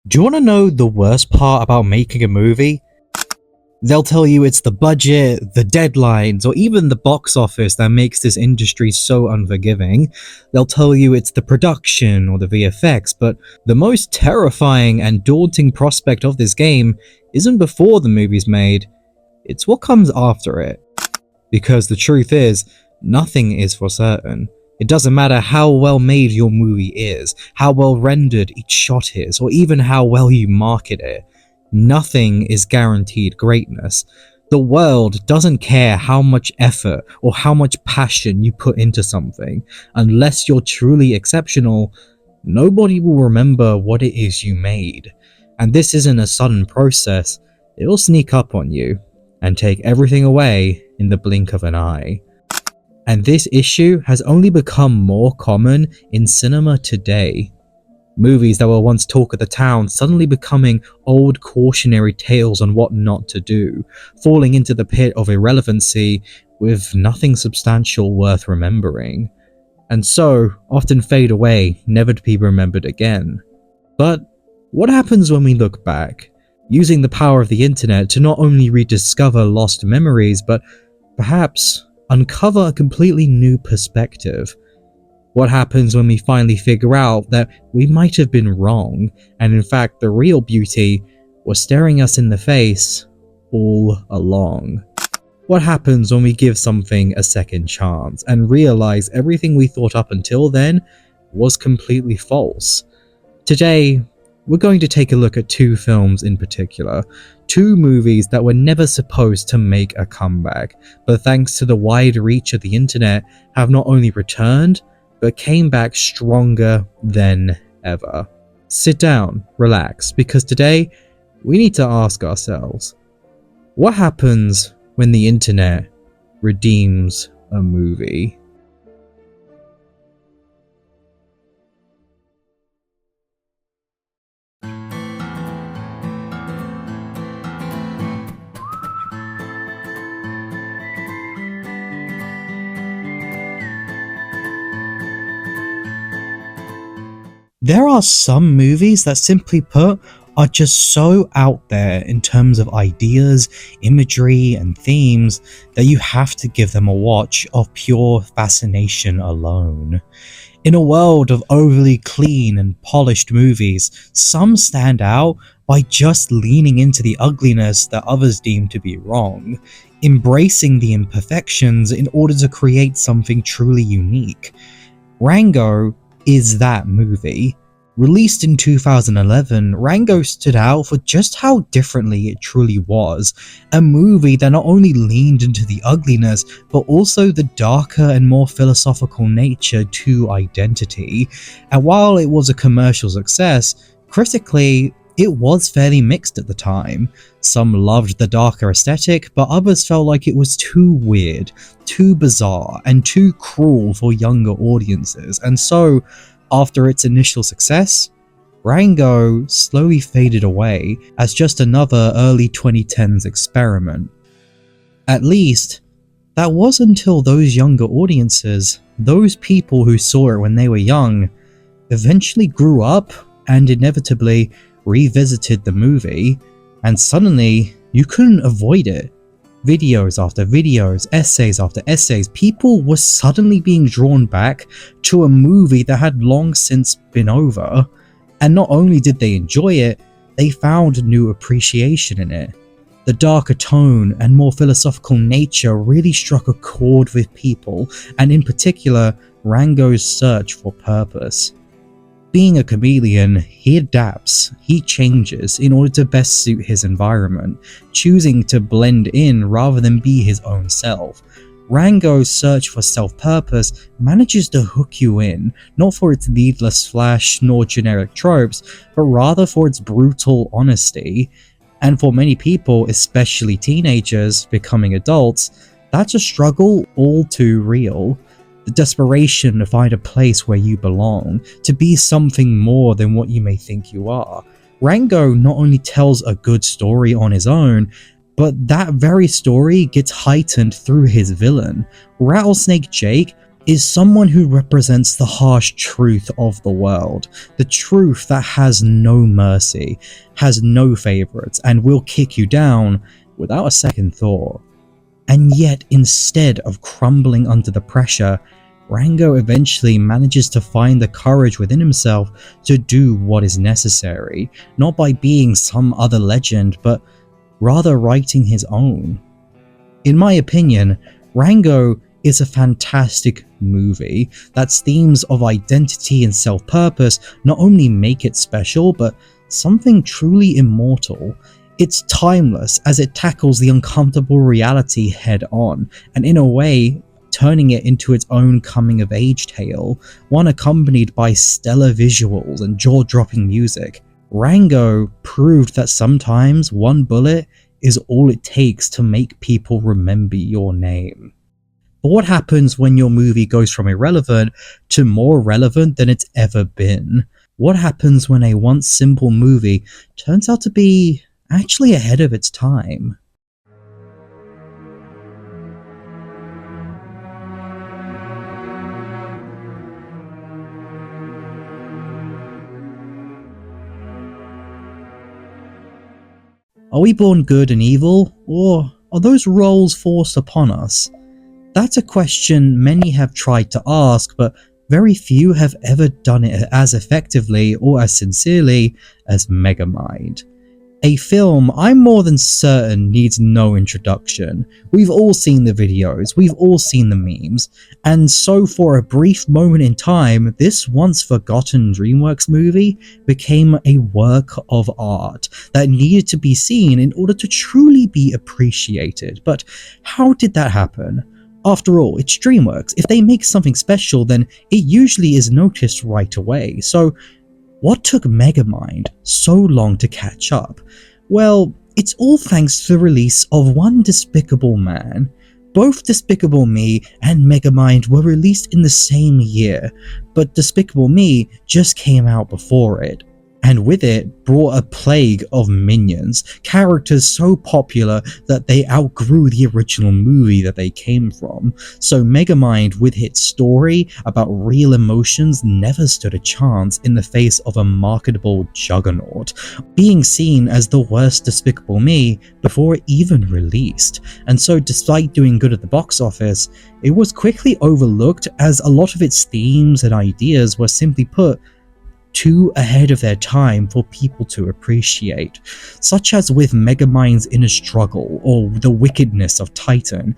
Do you want to know the worst part about making a movie? They'll tell you it's the budget, the deadlines, or even the box office that makes this industry so unforgiving. They'll tell you it's the production or the VFX, but the most terrifying and daunting prospect of this game isn't before the movie's made, it's what comes after it. Because the truth is, nothing is for certain. It doesn't matter how well made your movie is, how well rendered each shot is, or even how well you market it. Nothing is guaranteed greatness. The world doesn't care how much effort or how much passion you put into something. Unless you're truly exceptional, nobody will remember what it is you made. And this isn't a sudden process. It'll sneak up on you and take everything away in the blink of an eye. And this issue has only become more common in cinema today. Movies that were once talk of the town suddenly becoming old cautionary tales on what not to do, falling into the pit of irrelevancy with nothing substantial worth remembering, and so often fade away, never to be remembered again. But what happens when we look back, using the power of the internet to not only rediscover lost memories, but perhaps uncover a completely new perspective? What happens when we finally figure out that we might have been wrong, and in fact the real beauty was staring us in the face all along? What happens when we give something a second chance and realize everything we thought up until then was completely false? Today, we're going to take a look at two films in particular, two movies that were never supposed to make a comeback, but thanks to the wide reach of the internet have not only returned, but came back stronger than ever. Sit down, relax, because today we need to ask ourselves, what happens when the internet redeems a movie? There are some movies that, simply put, are just so out there in terms of ideas, imagery, and themes that you have to give them a watch of pure fascination alone. In a world of overly clean and polished movies, some stand out by just leaning into the ugliness that others deem to be wrong, embracing the imperfections in order to create something truly unique. Rango is that movie. Released in 2011, Rango stood out for just how differently it truly was, a movie that not only leaned into the ugliness, but also the darker and more philosophical nature to identity. And while it was a commercial success, critically, it was fairly mixed at the time. Some loved the darker aesthetic, but others felt like it was too weird, too bizarre, and too cruel for younger audiences, and so, after its initial success, Rango slowly faded away as just another early 2010s experiment. At least, that was until those younger audiences, those people who saw it when they were young, eventually grew up and inevitably revisited the movie, and suddenly you couldn't avoid it. Videos after videos, essays after essays, people were suddenly being drawn back to a movie that had long since been over, and not only did they enjoy it, they found new appreciation in it. The darker tone and more philosophical nature really struck a chord with people, and in particular, Rango's search for purpose. Being a chameleon, he adapts, he changes in order to best suit his environment, choosing to blend in rather than be his own self. Rango's search for self-purpose manages to hook you in, not for its needless flash nor generic tropes, but rather for its brutal honesty. And for many people, especially teenagers becoming adults, that's a struggle all too real. The desperation to find a place where you belong, to be something more than what you may think you are. Rango not only tells a good story on his own, but that very story gets heightened through his villain. Rattlesnake Jake is someone who represents the harsh truth of the world, the truth that has no mercy, has no favorites, and will kick you down without a second thought. And yet, instead of crumbling under the pressure, Rango eventually manages to find the courage within himself to do what is necessary, not by being some other legend, but rather writing his own. In my opinion, Rango is a fantastic movie that's themes of identity and self-purpose not only make it special, but something truly immortal. It's timeless as it tackles the uncomfortable reality head on, and in a way, turning it into its own coming-of-age tale, one accompanied by stellar visuals and jaw-dropping music. Rango proved that sometimes one bullet is all it takes to make people remember your name. But what happens when your movie goes from irrelevant to more relevant than it's ever been? What happens when a once simple movie turns out to be actually ahead of its time? Are we born good and evil, or are those roles forced upon us? That's a question many have tried to ask, but very few have ever done it as effectively or as sincerely as Megamind. A film I'm more than certain needs no introduction. We've all seen the videos, we've all seen the memes, and so for a brief moment in time, this once forgotten DreamWorks movie became a work of art that needed to be seen in order to truly be appreciated. But how did that happen? After all, it's DreamWorks. If they make something special, then it usually is noticed right away. So what took Megamind so long to catch up? Well, it's all thanks to the release of One Despicable Man. Both Despicable Me and Megamind were released in the same year, but Despicable Me just came out before it. And with it brought a plague of minions, characters so popular that they outgrew the original movie that they came from. So Megamind, with its story about real emotions, never stood a chance in the face of a marketable juggernaut, being seen as the worst Despicable Me before it even released. And so despite doing good at the box office, it was quickly overlooked as a lot of its themes and ideas were simply put too ahead of their time for people to appreciate, such as with Megamind's inner struggle or the wickedness of Titan.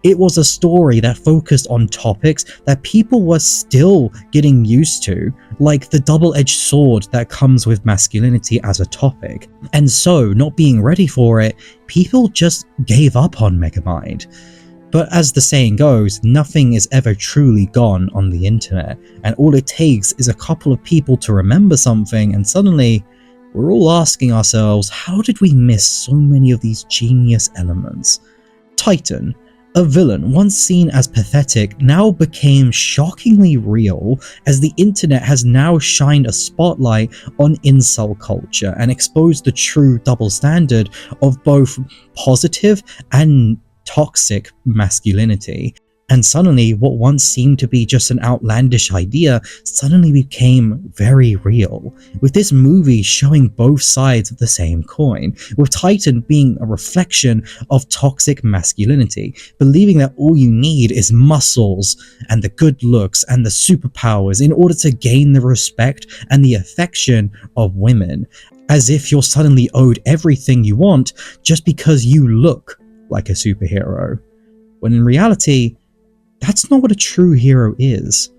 It was a story that focused on topics that people were still getting used to, like the double-edged sword that comes with masculinity as a topic. And so, not being ready for it, people just gave up on Megamind. But as the saying goes, nothing is ever truly gone on the internet, and all it takes is a couple of people to remember something, and suddenly we're all asking ourselves, how did we miss so many of these genius elements? Titan, a villain once seen as pathetic, now became shockingly real as the internet has now shined a spotlight on incel culture and exposed the true double standard of both positive and toxic masculinity. And suddenly, what once seemed to be just an outlandish idea suddenly became very real, with this movie showing both sides of the same coin, with Titan being a reflection of toxic masculinity, believing that all you need is muscles and the good looks and the superpowers in order to gain the respect and the affection of women, as if you're suddenly owed everything you want just because you look like a superhero, when in reality, that's not what a true hero is.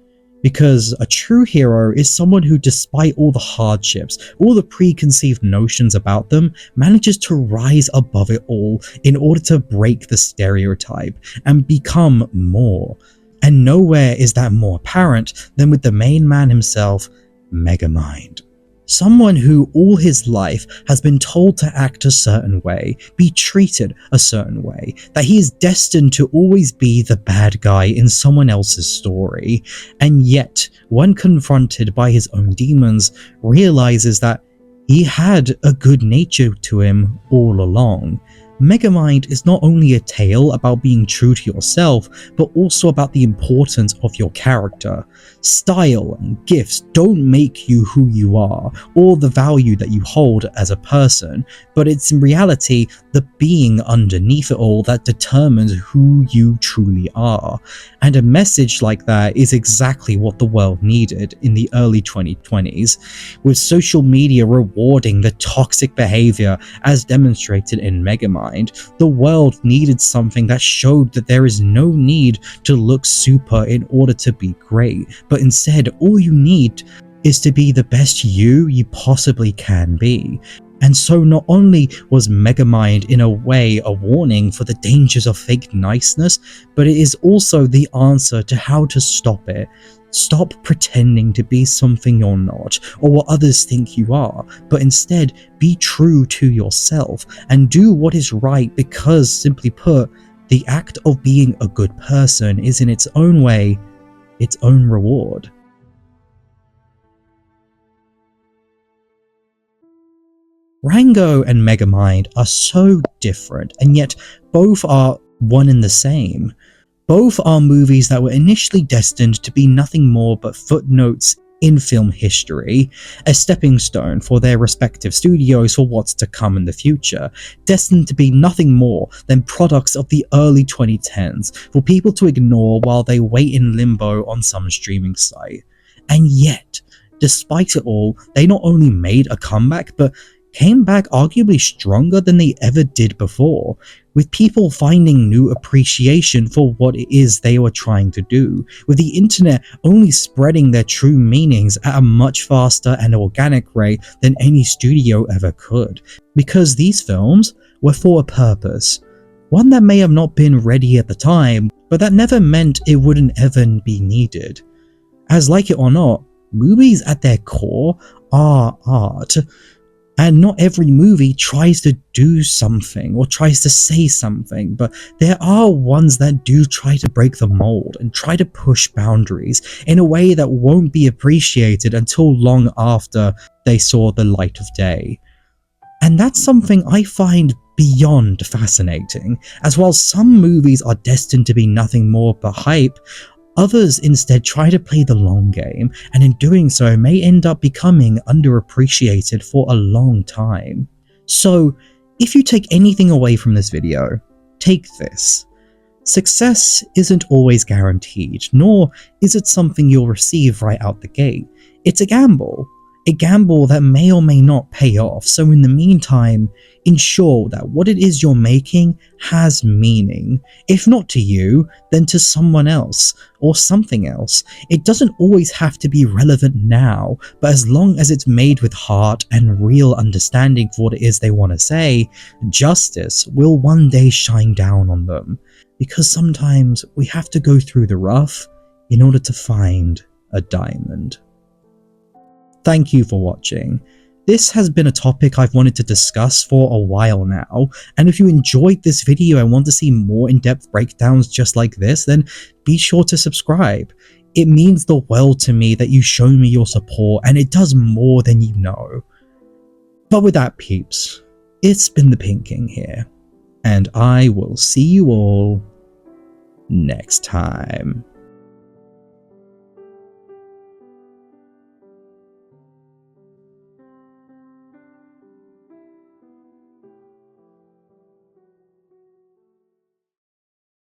Because a true hero is someone who, despite all the hardships, all the preconceived notions about them, manages to rise above it all in order to break the stereotype and become more. And nowhere is that more apparent than with the main man himself, Megamind. Someone who all his life has been told to act a certain way, be treated a certain way, that he is destined to always be the bad guy in someone else's story, and yet, when confronted by his own demons, realizes that he had a good nature to him all along. Megamind is not only a tale about being true to yourself, but also about the importance of your character. Style and gifts don't make you who you are, or the value that you hold as a person, but it's in reality the being underneath it all that determines who you truly are. And a message like that is exactly what the world needed in the early 2020s, with social media rewarding the toxic behavior as demonstrated in Megamind. The world needed something that showed that there is no need to look super in order to be great, but instead all you need is to be the best you possibly can be. And so not only was Megamind in a way a warning for the dangers of fake niceness, but it is also the answer to how to stop it. Stop pretending to be something you're not, or what others think you are, but instead be true to yourself and do what is right, because, simply put, the act of being a good person is in its own way its own reward. Rango and Megamind are so different, and yet both are one and the same. Both are movies that were initially destined to be nothing more but footnotes in film history, a stepping stone for their respective studios for what's to come in the future, destined to be nothing more than products of the early 2010s for people to ignore while they wait in limbo on some streaming site. And yet, despite it all, they not only made a comeback, but came back arguably stronger than they ever did before, with people finding new appreciation for what it is they were trying to do, with the internet only spreading their true meanings at a much faster and organic rate than any studio ever could, because these films were for a purpose, one that may have not been ready at the time, but that never meant it wouldn't ever be needed. As, like it or not, movies at their core are art. And not every movie tries to do something or tries to say something, but there are ones that do try to break the mold and try to push boundaries in a way that won't be appreciated until long after they saw the light of day. And that's something I find beyond fascinating, as while some movies are destined to be nothing more but hype, others instead try to play the long game, and in doing so may end up becoming underappreciated for a long time. So, if you take anything away from this video, take this. Success isn't always guaranteed, nor is it something you'll receive right out the gate. It's a gamble that may or may not pay off, so in the meantime, ensure that what it is you're making has meaning. If not to you, then to someone else, or something else. It doesn't always have to be relevant now, but as long as it's made with heart and real understanding for what it is they want to say, justice will one day shine down on them. Because sometimes we have to go through the rough in order to find a diamond. Thank you for watching. This has been a topic I've wanted to discuss for a while now, and if you enjoyed this video and want to see more in-depth breakdowns just like this, then be sure to subscribe. It means the world to me that you show me your support, and it does more than you know. But with that, peeps, it's been the Pink King here, and I will see you all next time.